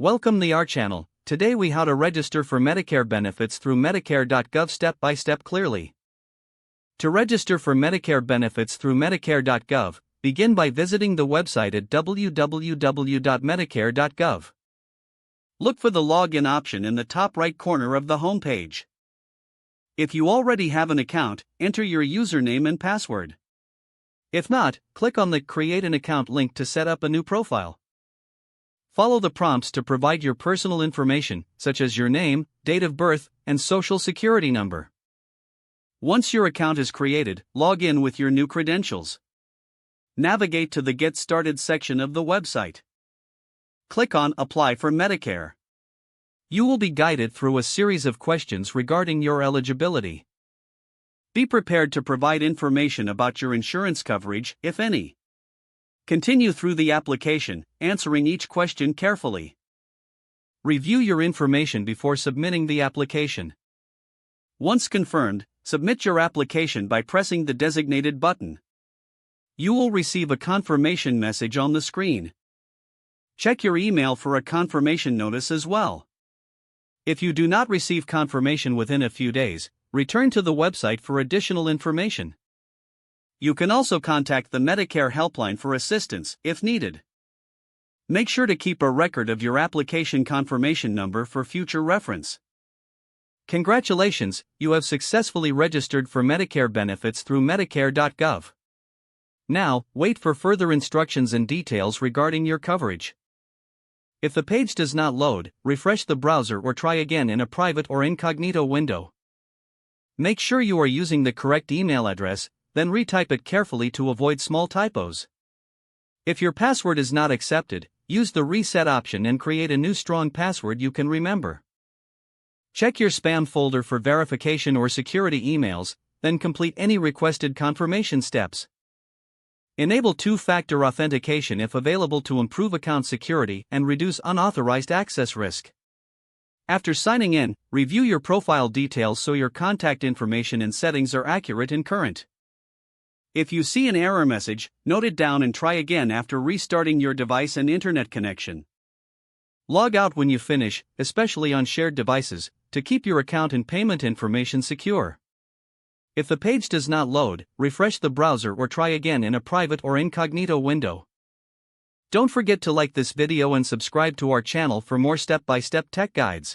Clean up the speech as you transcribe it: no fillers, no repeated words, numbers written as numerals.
Welcome to our channel. Today we how to register for Medicare benefits through Medicare.gov step by step clearly. To register for Medicare benefits through Medicare.gov, begin by visiting the website at www.medicare.gov. Look for the login option in the top right corner of the homepage. If you already have an account, enter your username and password. If not, click on the Create an Account link to set up a new profile. Follow the prompts to provide your personal information, such as your name, date of birth, and social security number. Once your account is created, log in with your new credentials. Navigate to the Get Started section of the website. Click on Apply for Medicare. You will be guided through a series of questions regarding your eligibility. Be prepared to provide information about your insurance coverage, if any. Continue through the application, answering each question carefully. Review your information before submitting the application. Once confirmed, submit your application by pressing the designated button. You will receive a confirmation message on the screen. Check your email for a confirmation notice as well. If you do not receive confirmation within a few days, return to the website for additional information. You can also contact the Medicare helpline for assistance, if needed. Make sure to keep a record of your application confirmation number for future reference. Congratulations, you have successfully registered for Medicare benefits through Medicare.gov. Now, wait for further instructions and details regarding your coverage. If the page does not load, refresh the browser or try again in a private or incognito window. Make sure you are using the correct email address, then retype it carefully to avoid small typos. If your password is not accepted, use the reset option and create a new strong password you can remember. Check your spam folder for verification or security emails, then complete any requested confirmation steps. Enable two-factor authentication if available to improve account security and reduce unauthorized access risk. After signing in, review your profile details so your contact information and settings are accurate and current. If you see an error message, note it down and try again after restarting your device and internet connection. Log out when you finish, especially on shared devices, to keep your account and payment information secure. If the page does not load, refresh the browser or try again in a private or incognito window. Don't forget to like this video and subscribe to our channel for more step-by-step tech guides.